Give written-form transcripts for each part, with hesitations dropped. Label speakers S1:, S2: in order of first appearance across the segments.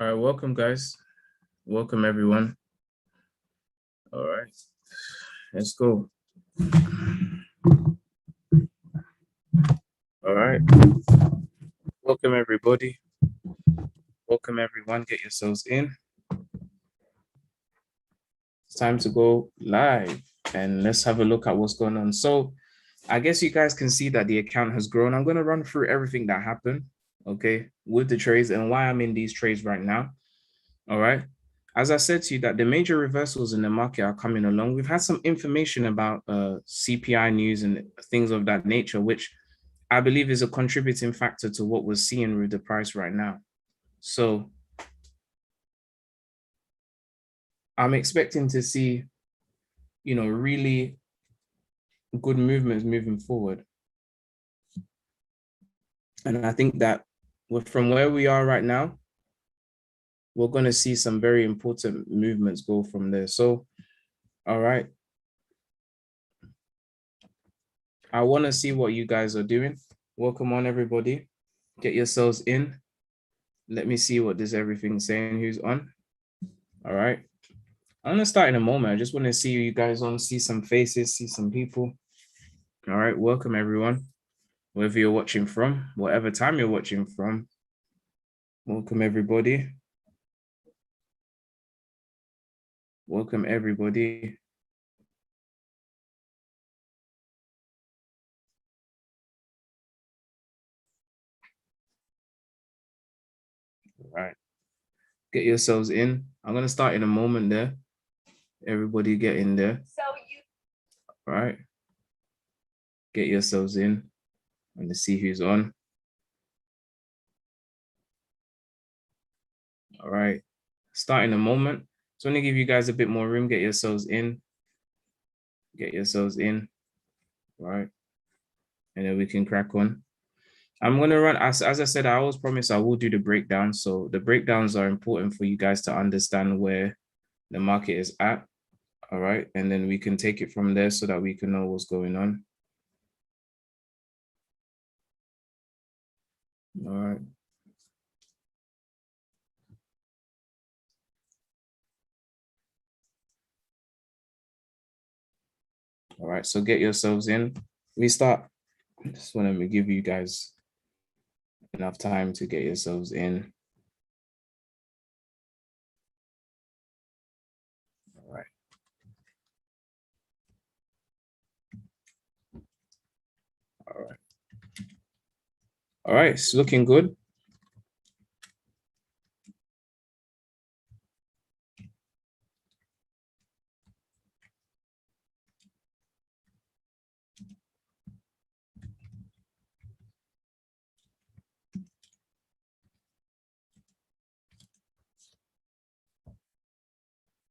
S1: All right, welcome guys. Welcome everyone. All right, let's go. All right. Welcome everybody. Welcome everyone. Get yourselves in. It's time to go live and let's have a look at what's going on. So I guess you guys can see that the account has grown. I'm going to run through everything that happened, okay, with the trades and why I'm in these trades right now. All right. As I said to you, that the major reversals in the market are coming along. We've had some information about CPI news and things of that nature, which I believe is a contributing factor to what we're seeing with the price right now. So I'm expecting to see, really good movements moving forward. And I think that from where we are right now, we're going to see some very important movements go from there. So, all right. I want to see what you guys are doing. Welcome on, everybody. Get yourselves in. Let me see what this everything's saying. Who's on? All right. I'm going to start in a moment. I just want to see you guys on, see some faces, see some people. All right. Welcome, everyone. Wherever you're watching from, whatever time you're watching from. Welcome, everybody. Welcome, everybody. All right. Get yourselves in. I'm going to start in a moment there. Everybody get in there. All right. Get yourselves in. And let's see who's on. All right. Start in a moment. So I'm going to give you guys a bit more room. Get yourselves in. Get yourselves in. All right. And then we can crack on. I'm going to run, as I said, I always promise I will do the breakdown. So the breakdowns are important for you guys to understand where the market is at. All right. And then we can take it from there so that we can know what's going on. All right. All right. So get yourselves in. We start. Just want to give you guys enough time to get yourselves in. All right. All right. All right. It's looking good.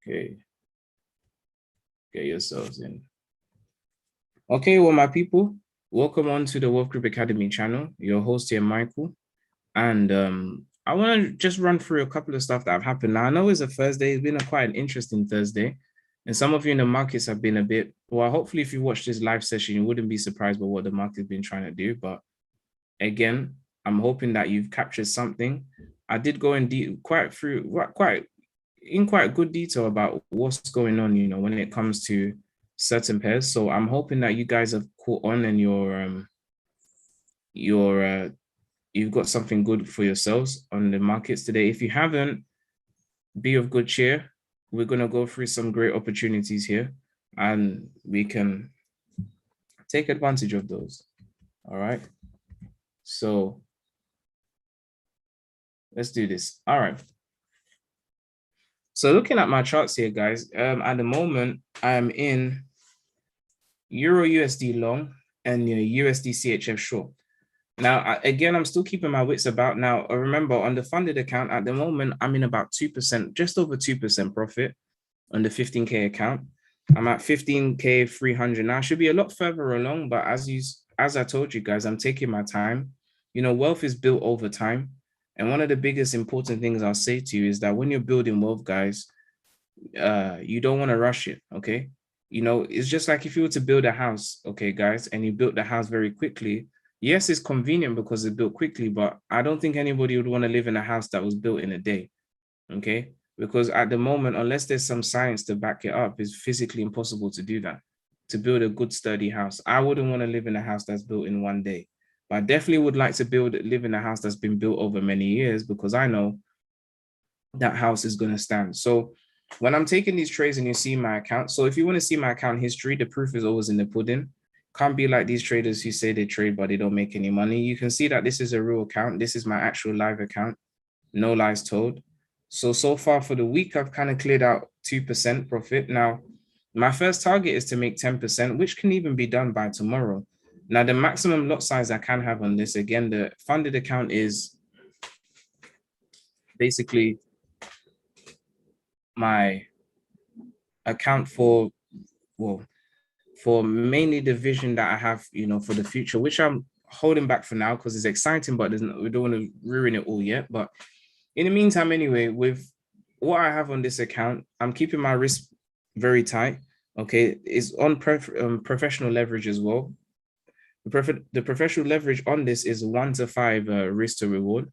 S1: Okay. Get yourselves in. Okay, well, my people, welcome on to the Wealth Group Academy channel. Your host here, Michael. And I want to just run through a couple of stuff that have happened. Now, I know it's a Thursday. It's been quite an interesting Thursday. And some of you in the markets have been a bit, well, hopefully if you watch this live session, you wouldn't be surprised by what the market's been trying to do. But again, I'm hoping that you've captured something. I did go in quite good detail about what's going on, when it comes to certain pairs. So I'm hoping that you guys have caught on and you've got something good for yourselves on the markets today. If you haven't, be of good cheer. We're going to go through some great opportunities here and we can take advantage of those. All right. So let's do this. All right. So looking at my charts here, guys, at the moment, I am in Euro USD long and USD CHF short. Now, again, I'm still keeping my wits about. Now, remember, on the funded account, at the moment, I'm in about 2%, just over 2% profit on the 15K account. I'm at 15K 300 now. I should be a lot further along, but as I told you guys, I'm taking my time. Wealth is built over time. And one of the biggest important things I'll say to you is that when you're building wealth, guys, you don't want to rush it, okay? It's just like if you were to build a house, okay, guys, and you built the house very quickly. Yes, it's convenient because it's built quickly, but I don't think anybody would want to live in a house that was built in a day. okay? Because at the moment, unless there's some science to back it up, it's physically impossible to do that, to build a good, sturdy house. I wouldn't want to live in a house that's built in one day, but I definitely would like to live in a house that's been built over many years, because I know that house is going to stand. So when I'm taking these trades and you see my account, so if you want to see my account history, the proof is always in the pudding. Can't be like these traders who say they trade, but they don't make any money. You can see that this is a real account. This is my actual live account. No lies told. So far for the week, I've kind of cleared out 2% profit. Now, my first target is to make 10%, which can even be done by tomorrow. Now, the maximum lot size I can have on this, again, the funded account is basically my account for, well, for mainly the vision that I have, for the future, which I'm holding back for now because it's exciting, but we don't want to ruin it all yet. But in the meantime, anyway, with what I have on this account, I'm keeping my risk very tight. Okay, it's on professional leverage as well. The professional leverage on this is 1 to 5 risk to reward.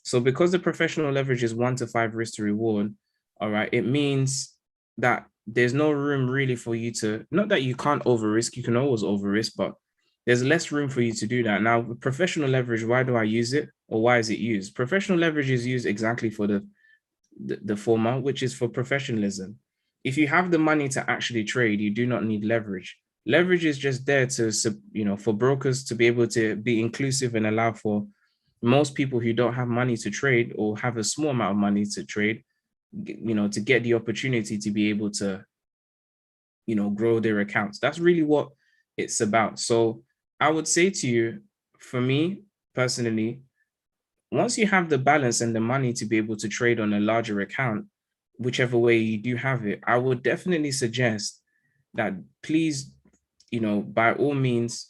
S1: So because the professional leverage is 1 to 5 risk to reward, all right, it means that there's no room really for you to, not that you can't over risk, you can always over risk, but there's less room for you to do that. Now, professional leverage, why do I use it, or why is it used? Professional leverage is used exactly for the former, which is for professionalism. If you have the money to actually trade, you do not need leverage. Leverage is just there to, for brokers to be able to be inclusive and allow for most people who don't have money to trade or have a small amount of money to trade, to get the opportunity to be able to, grow their accounts. That's really what it's about. So I would say to you, for me personally, once you have the balance and the money to be able to trade on a larger account, whichever way you do have it, I would definitely suggest that please, by all means,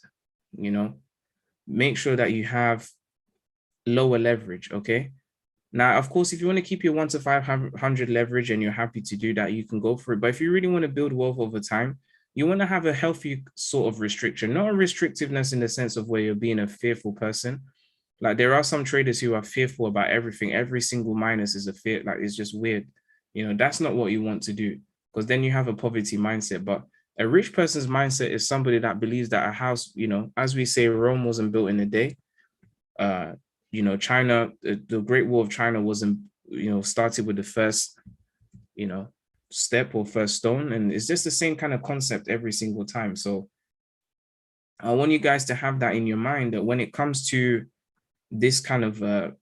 S1: make sure that you have lower leverage, okay? Now, of course, if you want to keep your 1 to 500 leverage and you're happy to do that, you can go for it. But if you really want to build wealth over time, you want to have a healthy sort of restriction, not a restrictiveness in the sense of where you're being a fearful person. Like there are some traders who are fearful about everything. Every single minus is a fear. Like it's just weird. That's not what you want to do, because then you have a poverty mindset. But a rich person's mindset is somebody that believes that a house, as we say, Rome wasn't built in a day. China, the Great Wall of China wasn't, started with the first, step or first stone. And it's just the same kind of concept every single time. So I want you guys to have that in your mind, that when it comes to this kind of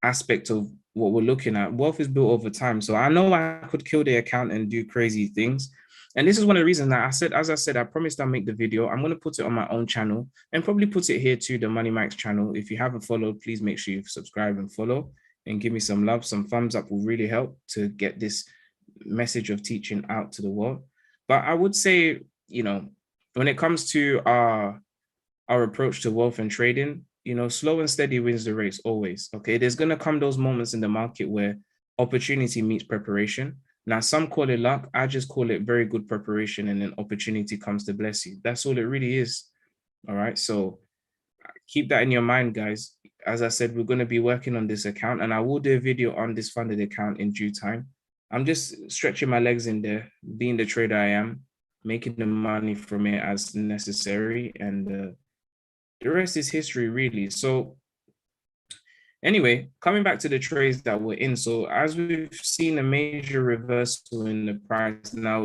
S1: aspect of what we're looking at, wealth is built over time. So I know I could kill the account and do crazy things. And this is one of the reasons that as I said, I promised I'll make the video. I'm going to put it on my own channel and probably put it here too, the Money Max channel. If you haven't followed, please make sure you subscribe and follow and give me some love. Some thumbs up will really help to get this message of teaching out to the world. But I would say, when it comes to our approach to wealth and trading, slow and steady wins the race always. Okay. There's going to come those moments in the market where opportunity meets preparation. Now, some call it luck. I just call it very good preparation, and then opportunity comes to bless you. That's all it really is. All right. So keep that in your mind, guys. As I said, we're going to be working on this account, and I will do a video on this funded account in due time. I'm just stretching my legs in there, being the trader I am, making the money from it as necessary. And the rest is history, really. So anyway, coming back to the trades that we're in. So as we've seen a major reversal in the price, now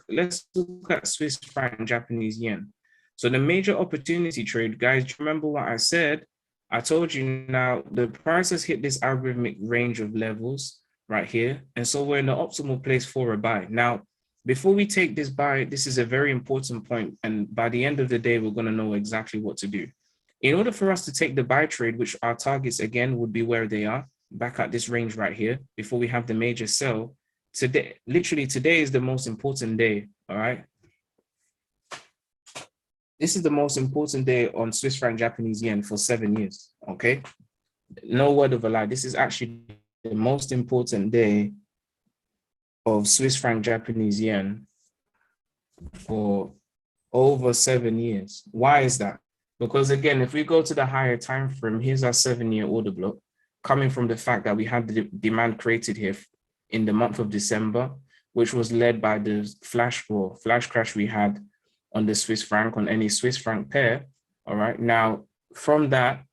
S1: let's look at Swiss franc, Japanese yen. So the major opportunity trade, guys, do you remember what I said? I told you now the price has hit this algorithmic range of levels right here. And so we're in the optimal place for a buy. Now, before we take this buy, this is a very important point. And by the end of the day, we're going to know exactly what to do. In order for us to take the buy trade, which our targets again would be where they are, back at this range right here, before we have the major sell, today, literally today is the most important day, all right? This is the most important day on Swiss franc Japanese yen for 7 years, okay? No word of a lie. This is actually the most important day of Swiss franc Japanese yen for over 7 years. Why is that? Because again, if we go to the higher time frame, here's our 7-year order block. coming from the fact that we had the demand created here in the month of December, which was led by the flash crash we had on the Swiss franc, on any Swiss franc pair. All right. Now, from that,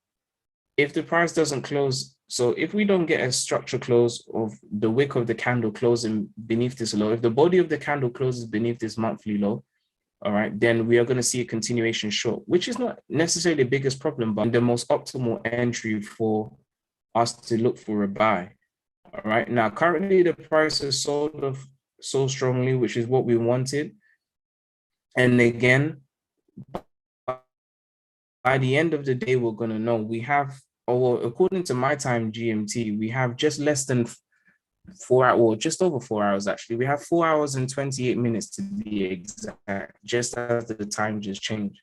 S1: if the price doesn't close, so if we don't get a structure close of the wick of the candle closing beneath this low, if the body of the candle closes beneath this monthly low, all right, then we are going to see a continuation short, which is not necessarily the biggest problem, but the most optimal entry for us to look for a buy. All right. Now, currently the price is sold off so strongly, which is what we wanted. And again, by the end of the day, we're going to know we have, or according to my time GMT, we have just less than 4 hours, or just over 4 hours actually. We have 4 hours and 28 minutes to be exact, just as the time just changed.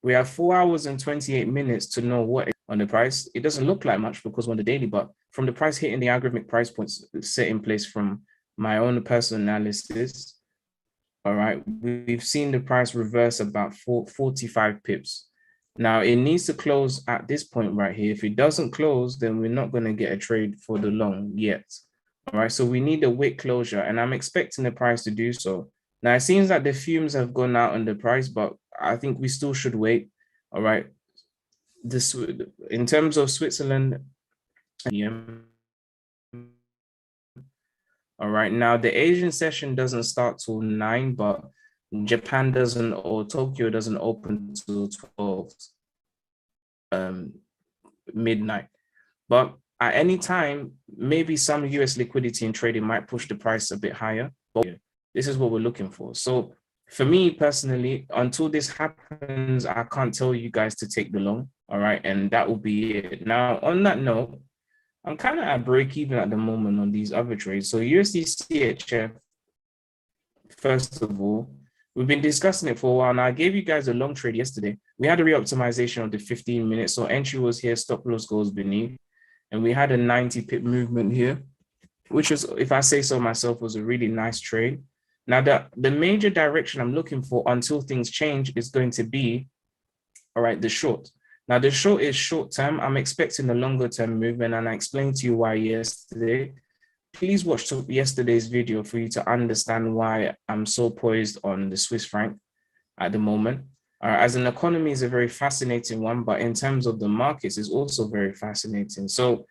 S1: We have 4 hours and 28 minutes to know what on the price. It doesn't look like much because we're on the daily, but from the price hitting the algorithmic price points set in place from my own personal analysis, all right, we've seen the price reverse about 45 pips. Now it needs to close at this point right here. If it doesn't close, then we're not going to get a trade for the long yet. All right, so we need a wick closure, and I'm expecting the price to do so. Now it seems like the fumes have gone out on the price, but I think we still should wait. All right, this in terms of Switzerland. All right, now the Asian session doesn't start till 9, but Japan doesn't, or Tokyo doesn't open till 12 midnight. But at any time, maybe some US liquidity and trading might push the price a bit higher. But this is what we're looking for. So for me personally, until this happens, I can't tell you guys to take the long. All right, and that will be it. Now, on that note, I'm kind of at break even at the moment on these other trades. So USD CHF, first of all, we've been discussing it for a while now. I gave you guys a long trade yesterday. We had a reoptimization of the 15 minutes. So entry was here, stop loss goes beneath. And we had a 90 pip movement here, which was, if I say so myself, was a really nice trade. Now, the major direction I'm looking for until things change is going to be, all right, the short. Now, the short is short term. I'm expecting a longer term movement, and I explained to you why yesterday. Please watch yesterday's video for you to understand why I'm so poised on the Swiss franc at the moment. As an economy is a very fascinating one, but in terms of the markets, is also very fascinating. So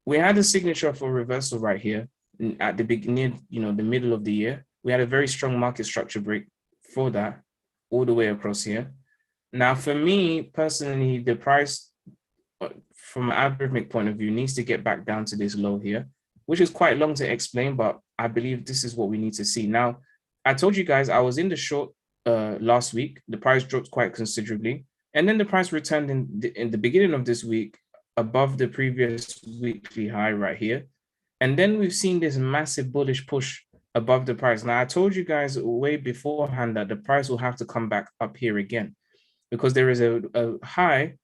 S1: we had a signature for reversal right here at the beginning, the middle of the year. We had a very strong market structure break for that all the way across here. Now, for me personally, the price from an algorithmic point of view needs to get back down to this low here, which is quite long to explain, but I believe this is what we need to see. Now, I told you guys I was in the short last week. The price dropped quite considerably, and then the price returned in the beginning of this week above the previous weekly high right here. And then we've seen this massive bullish push above the price. Now, I told you guys way beforehand that the price will have to come back up here again, because there is a high,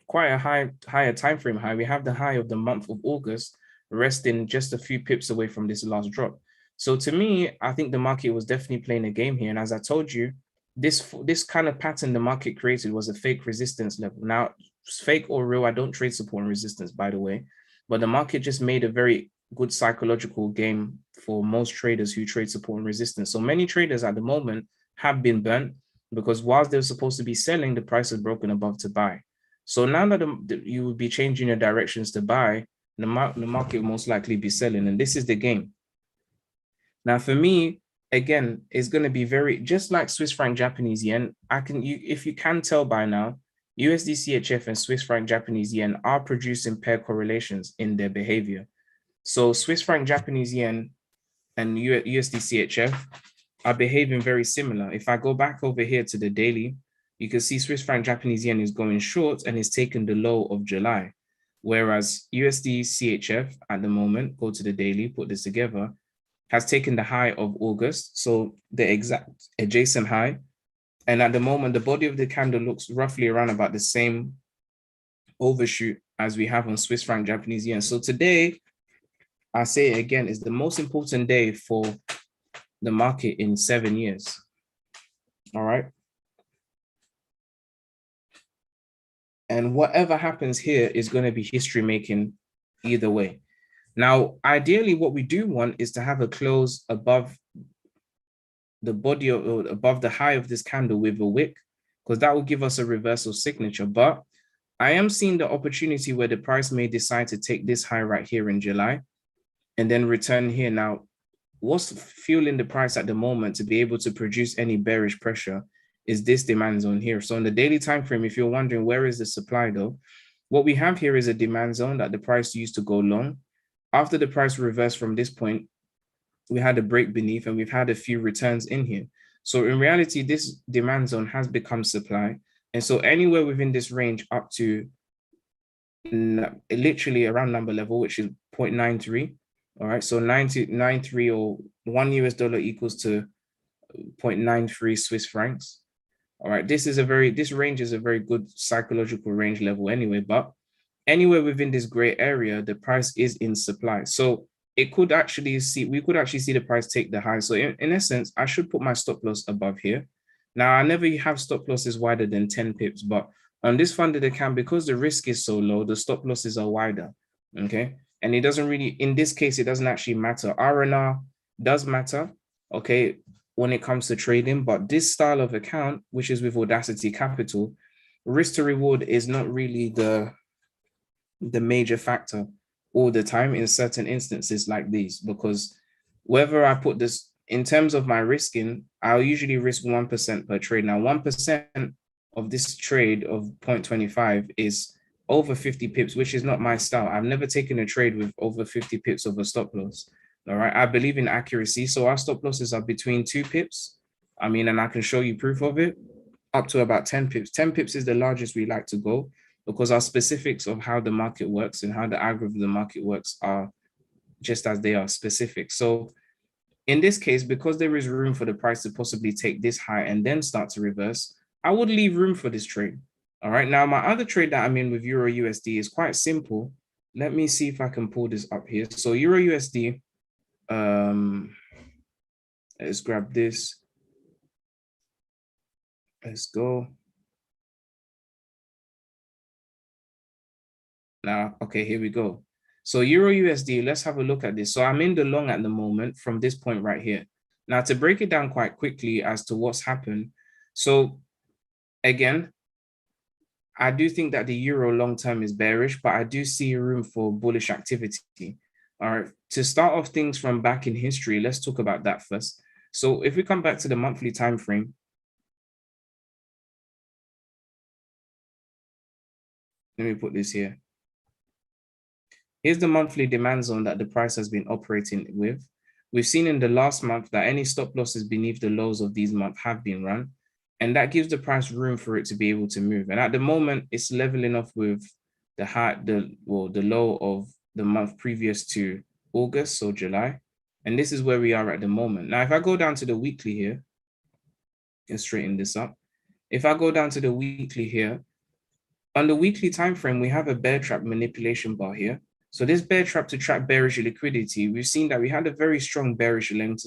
S1: quite a higher time frame high. We have the high of the month of August resting just a few pips away from this last drop. So to me, I think the market was definitely playing a game here. And as I told you, this kind of pattern the market created was a fake resistance level. Now, fake or real, I don't trade support and resistance, by the way, but the market just made a very good psychological game for most traders who trade support and resistance. So many traders at the moment have been burnt, because whilst they're supposed to be selling, the price is broken above to buy. So now that you will be changing your directions to buy, the market will most likely be selling, and this is the game. Now, for me, again, it's going to be very, just like Swiss franc Japanese yen. If you can tell by now, USD CHF and Swiss franc Japanese yen are producing pair correlations in their behavior. So Swiss franc Japanese yen and USD CHF are behaving very similar. If I go back over here to the daily, you can see Swiss franc Japanese yen is going short and is taking the low of July. Whereas USD CHF at the moment, go to the daily, put this together, has taken the high of August, so the exact adjacent high. And at the moment, the body of the candle looks roughly around about the same overshoot as we have on Swiss franc Japanese yen. So today, I say again, is the most important day for the market in 7 years. All right. And whatever happens here is going to be history making either way. Now, ideally, what we do want is to have a close above the body or above the high of this candle with a wick, because that will give us a reversal signature. But I am seeing the opportunity where the price may decide to take this high right here in July and then return here. Now, what's fueling the price at the moment to be able to produce any bearish pressure is this demand zone here. So on the daily time frame, if you're wondering where is the supply though, what we have here is a demand zone that the price used to go long. After the price reversed from this point, we had a break beneath and we've had a few returns in here. So in reality, this demand zone has become supply. And so anywhere within this range up to literally around number level, which is 0.93. All right. So 93 or $1 equals to 0.93 Swiss francs. All right. This range is a very good psychological range level anyway, but anywhere within this gray area, the price is in supply. So we could actually see the price take the high. So in essence, I should put my stop loss above here. Now, I never have stop losses wider than 10 pips, but on this funded account, because the risk is so low, the stop losses are wider, okay? And it doesn't really, in this case, it doesn't actually matter. R&R does matter, okay, when it comes to trading, but this style of account, which is with Audacity Capital, risk to reward is not really the major factor all the time in certain instances like these, because whether I put this in terms of my risking, I'll usually risk 1% per trade. Now, 1% of this trade of 0.25 is over 50 pips, which is not my style. I've never taken a trade with over 50 pips of a stop loss. All right. I believe in accuracy. So our stop losses are between 2 pips. I mean, and I can show you proof of it, up to about 10 pips. 10 pips is the largest we like to go, because our specifics of how the market works and how the algorithm of the market works are just as they are specific. So in this case, because there is room for the price to possibly take this high and then start to reverse, I would leave room for this trade. All right. Now, my other trade that I'm in with Euro USD is quite simple. Let me see if I can pull this up here. So Euro USD, let's grab this. Let's go. Now, okay, here we go. So Euro USD, let's have a look at this. So I'm in the long at the moment from this point right here. Now, to break it down quite quickly as to what's happened. So again, I do think that the euro long term is bearish, but I do see room for bullish activity. All right, to start off things from back in history, let's talk about that first. So if we come back to the monthly time frame, let me put this here. Here's the monthly demand zone that the price has been operating with. We've seen in the last month that any stop losses beneath the lows of these months have been run, and that gives the price room for it to be able to move. And at the moment, it's leveling off with the low of the month previous to August, so July. And this is where we are at the moment. Now, if I go down to the weekly here and straighten this up, if I go down to the weekly here, on the weekly time frame, we have a bear trap manipulation bar here. So this bear trap to trap bearish liquidity, we've seen that we had a very strong bearish length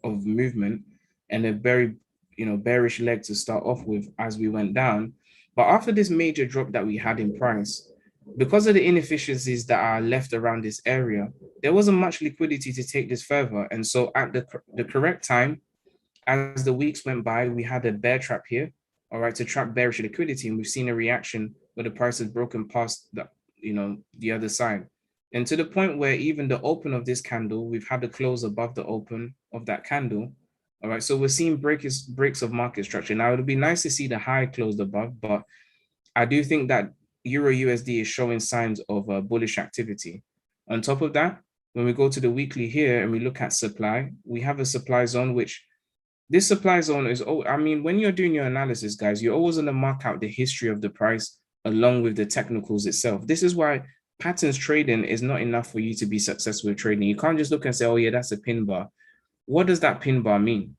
S1: of movement and a very bearish leg to start off with as we went down. But after this major drop that we had in price, because of the inefficiencies that are left around this area, there wasn't much liquidity to take this further. And so at the correct time, as the weeks went by, we had a bear trap here, all right, to trap bearish liquidity. And we've seen a reaction where the price has broken past the other side. And to the point where even the open of this candle, we've had a close above the open of that candle. All right, so we're seeing breaks of market structure. Now, it would be nice to see the high closed above, but I do think that Euro USD is showing signs of bullish activity. On top of that, when we go to the weekly here and we look at supply, we have a supply zone, which this supply zone is, when you're doing your analysis, guys, you're always going to mark out the history of the price along with the technicals itself. This is why patterns trading is not enough for you to be successful with trading. You can't just look and say, oh yeah, that's a pin bar. What does that pin bar mean?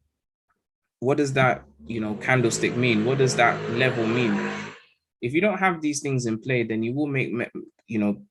S1: What does that, candlestick mean? What does that level mean? If you don't have these things in play, then you will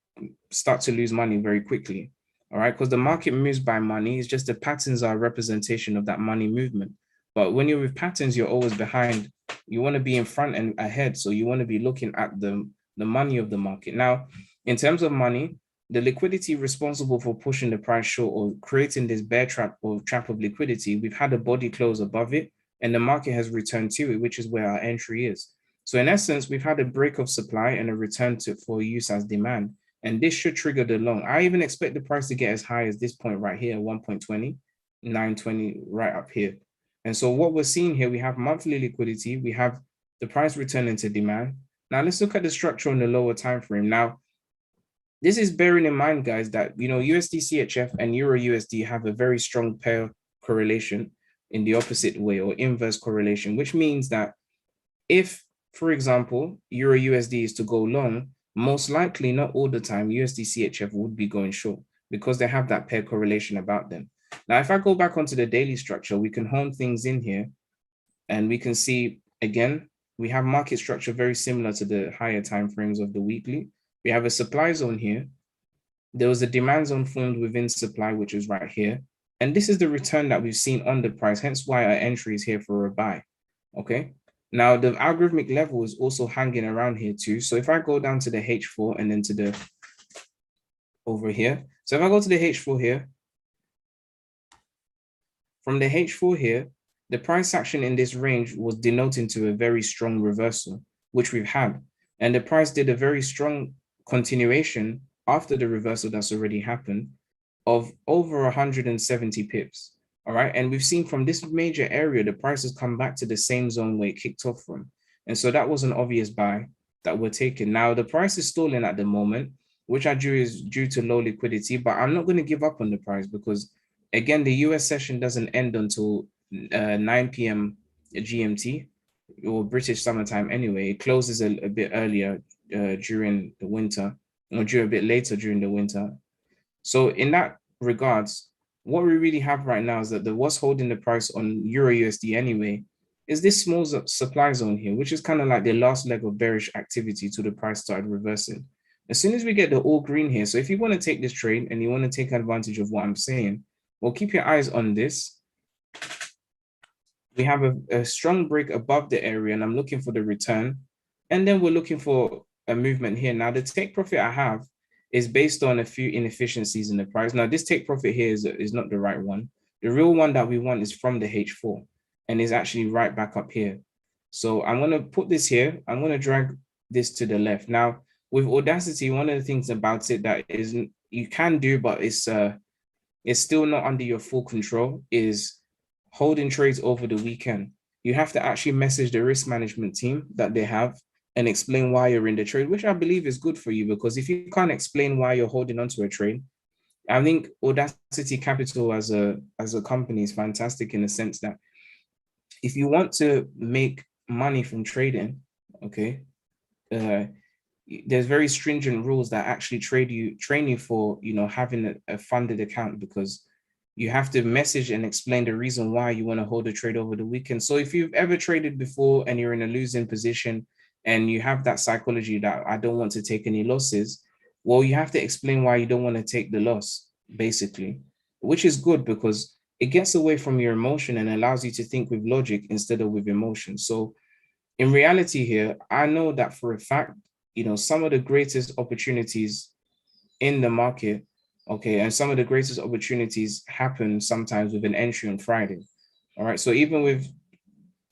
S1: start to lose money very quickly. All right. Because the market moves by money. It's just the patterns are a representation of that money movement. But when you're with patterns, you're always behind. You want to be in front and ahead. So you want to be looking at the money of the market. Now, In terms of money, the liquidity responsible for pushing the price short or creating this bear trap or trap of liquidity, we've had a body close above it, and the market has returned to it, which is where our entry is. So in essence, we've had a break of supply and a return for use as demand. And this should trigger the long. I even expect the price to get as high as this point right here, 1.20, 920, right up here. And so what we're seeing here, we have monthly liquidity, we have the price returning to demand. Now let's look at the structure on the lower time frame. Now, this is bearing in mind, guys, that USD CHF and Euro USD have a very strong pair correlation in the opposite way, or inverse correlation, which means that if, for example, Euro USD is to go long, most likely, not all the time, USD CHF would be going short because they have that pair correlation about them. Now, if I go back onto the daily structure, we can hone things in here and we can see, again, we have market structure very similar to the higher time frames of the weekly. We have a supply zone here. There was a demand zone formed within supply, which is right here. And this is the return that we've seen on the price, hence why our entry is here for a buy, okay? Now, the algorithmic level is also hanging around here too. So if I go down to the H4 and then to the, over here. So if I go to the H4 here, from the H4 here, the price action in this range was denoting to a very strong reversal, which we've had. And the price did a very strong continuation after the reversal that's already happened of over 170 pips. All right. And we've seen from this major area, the price has come back to the same zone where it kicked off from. And so that was an obvious buy that we're taking. Now, the price is stalling at the moment, which I drew is due to low liquidity, but I'm not going to give up on the price because, again, the US session doesn't end until 9 p.m. GMT or British summertime anyway. It closes a bit earlier during the winter, or a bit later during the winter. So in that regards, what we really have right now is that what's holding the price on Euro USD anyway is this small supply zone here, which is kind of like the last leg of bearish activity till the price started reversing. As soon as we get the all green here, so if you want to take this trade and you want to take advantage of what I'm saying, well, keep your eyes on this. We have a strong break above the area, and I'm looking for the return. And then we're looking for a movement here. Now, the take profit I have is based on a few inefficiencies in the price. Now, this take profit here is not the right one. The real one that we want is from the H4 and is actually right back up here. So I'm going to put this here. I'm going to drag this to the left. Now, with Audacity, one of the things about it that isn't you can do, but it's still not under your full control, is holding trades over the weekend. You have to actually message the risk management team that they have and explain why you're in the trade, which I believe is good for you, because if you can't explain why you're holding onto a trade, I think Audacity Capital as a company is fantastic in the sense that if you want to make money from trading, okay, there's very stringent rules that actually train you for, having a funded account, because you have to message and explain the reason why you want to hold a trade over the weekend. So if you've ever traded before and you're in a losing position and you have that psychology that I don't want to take any losses, well, you have to explain why you don't want to take the loss, basically, which is good because it gets away from your emotion and allows you to think with logic instead of with emotion. So in reality here, I know that for a fact, some of the greatest opportunities in the market, okay, and some of the greatest opportunities happen sometimes with an entry on Friday. All right. So even with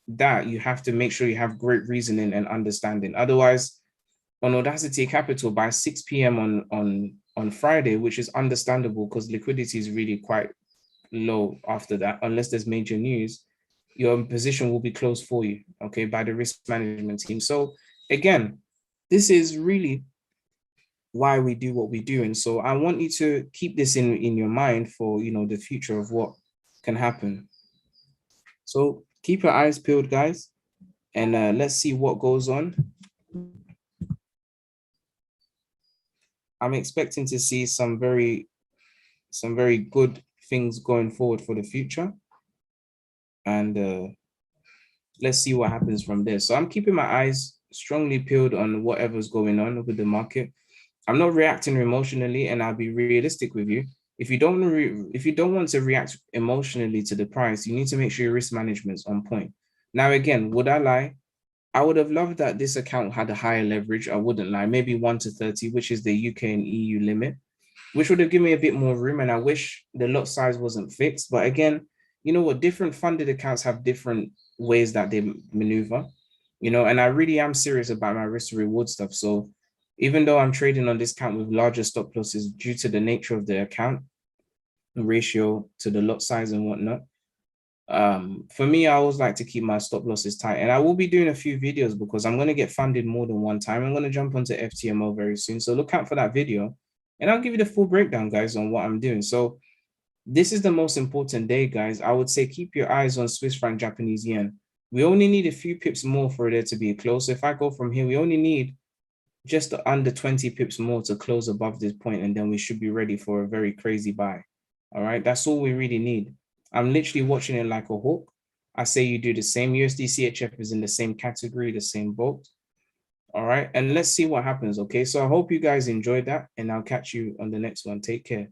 S1: that, you have to make sure you have great reasoning and understanding. Otherwise, on Audacity Capital by 6 p.m. on Friday, which is understandable because liquidity is really quite low after that, unless there's major news, your position will be closed for you, okay, by the risk management team. So again, this is really why we do what we do. And so I want you to keep this in your mind for, the future of what can happen. So keep your eyes peeled, guys, and let's see what goes on. I'm expecting to see some very good things going forward for the future. And let's see what happens from there. So I'm keeping my eyes strongly peeled on whatever's going on with the market. I'm not reacting emotionally, and I'll be realistic with you. If you don't want to react emotionally to the price, you need to make sure your risk management's on point. Now, again, would I lie? I would have loved that this account had a higher leverage. I wouldn't lie, maybe 1 to 30, which is the UK and EU limit, which would have given me a bit more room. And I wish the lot size wasn't fixed. But again, you know what? Different funded accounts have different ways that they maneuver, you know, and I really am serious about my risk to reward stuff. So even though I'm trading on this account with larger stop losses due to the nature of the account, ratio to the lot size and whatnot, for me, I always like to keep my stop losses tight, and I will be doing a few videos because I'm going to get funded more than one time. I'm going to jump onto FTMO very soon, so look out for that video, and I'll give you the full breakdown, guys, on what I'm doing. So this is the most important day, guys. I would say keep your eyes on Swiss franc, Japanese yen. We only need a few pips more for there to be close. So if I go from here, we only need just under 20 pips more to close above this point, and then we should be ready for a very crazy buy. All right, that's all we really need. I'm literally watching it like a hawk. I say you do the same. USD CHF is in the same category, the same boat. All right, and let's see what happens. Okay, so I hope you guys enjoyed that, and I'll catch you on the next one. Take care.